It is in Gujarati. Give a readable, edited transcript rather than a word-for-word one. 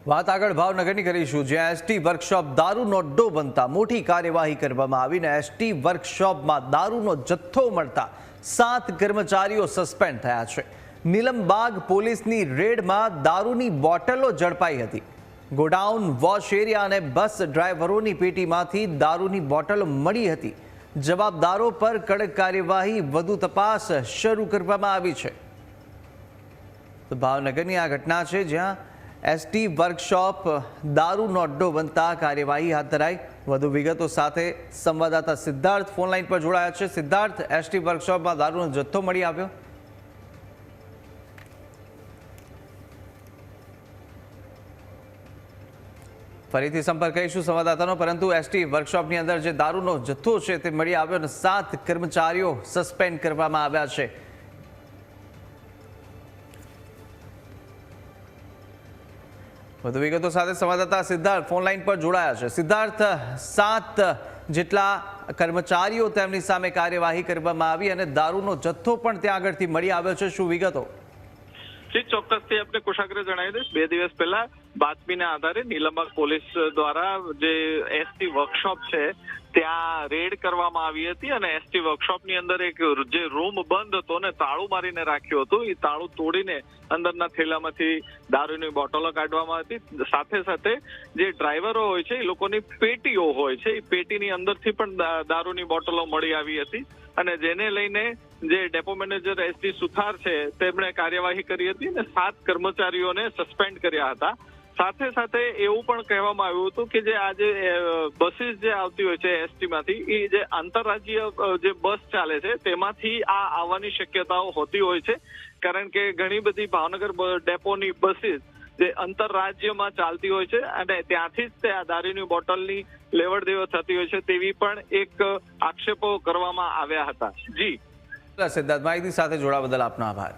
વાત આગળ ભાવનગરની કરીશું, જ્યાં એસટી વર્કશોપ દારૂનો અડ્ડો બનતા મોટી કાર્યવાહી કરવામાં આવીને એસટી વર્કશોપમાં દારૂનો જથ્થો મળતા 7 કર્મચારીઓ સસ્પેન્ડ થયા છે। નીલમબાગ પોલીસની રેડમાં દારૂની બોટલો ઝડપાઈ હતી। ગોડાઉન, વોશ એરિયા અને બસ ડ્રાઈવરોની પેટીમાંથી દારૂની બોટલો મળી હતી। જવાબદારો પર કડક કાર્યવાહી, વધુ તપાસ શરૂ કરવામાં આવી છે। તો ભાવનગરની આ ઘટના છે, જ્યાં એસટી વર્કશોપ દારૂનો અડ્ડો બનતા કાર્યવાહી હાથ ધરાઈ। વધુ વિગતો સાથે સંવાદદાતા સિદ્ધાર્થ ફોન લાઈન પર જોડાયા છે। સિદ્ધાર્થ, એસટી વર્કશોપમાં દારૂનો જથ્થો મળી આવ્યો? ફરીથી સંપર્ક કરીશું સંવાદદાતાનો, પરંતુ એસટી વર્કશોપની અંદર જે દારૂનો જથ્થો છે તે મળી આવ્યો અને 7 કર્મચારીઓ સસ્પેન્ડ કરવામાં આવ્યા છે। વધુ વિગતો સાથે સંવાદદાતા સિદ્ધાર્થ ફોન લાઈન પર જોડાયા છે। સિદ્ધાર્થ, 7 જેટલા કર્મચારીઓ તેમની સામે કાર્યવાહી કરવામાં આવી અને દારૂનો જથ્થો પણ ત્યાં આગળથી મળી આવ્યો છે, શું વિગતો? જી, ચોક્કસથી આપને કુશાગ્રે જણાવી દઈશ। 2 દિવસ પહેલા બાતમીના આધારે નીલમબાગ પોલીસ દ્વારા જે એસટી વર્કશોપ છે ત્યાં રેડ કરવામાં આવી હતી અને એસટી વર્કશોપની અંદર એક જે રૂમ બંધ હતો ને તાળું મારીને રાખ્યું હતું, એ તાળું તોડીને અંદરના થેલામાંથી દારૂની બોટલો કાઢવામાં હતી। સાથે સાથે જે ડ્રાઈવરો હોય છે એ લોકોની પેટીઓ હોય છે, એ પેટીની અંદરથી પણ દારૂની બોટલો મળી આવી હતી અને જેને લઈને જે ડેપો મેનેજર એસડી સુથાર છે તેમણે કાર્યવાહી કરી હતી અને 7 કર્મચારીઓને સસ્પેન્ડ કર્યા હતા। સાથે સાથે એવું પણ કહેવામાં આવ્યું હતું કે જે આજે બસીસ જે આવતી હોય છે એસટી માંથી, એ જે આંતરરાજ્ય જે બસ ચાલે છે તેમાંથી આ આવવાની શક્યતાઓ હોતી હોય છે, કારણ કે ઘણી બધી ભાવનગર ડેપોની બસીસ જે આંતરરાજ્યમાં ચાલતી હોય છે અને ત્યાંથી જ તે આ દારૂની બોટલની લેવડ દેવડ થતી હોય છે તેવી પણ એક આક્ષેપો કરવામાં આવ્યા હતા। જી સિદ્ધાર્થ, માહિતી સાથે જોડાવા બદલ આપનો આભાર।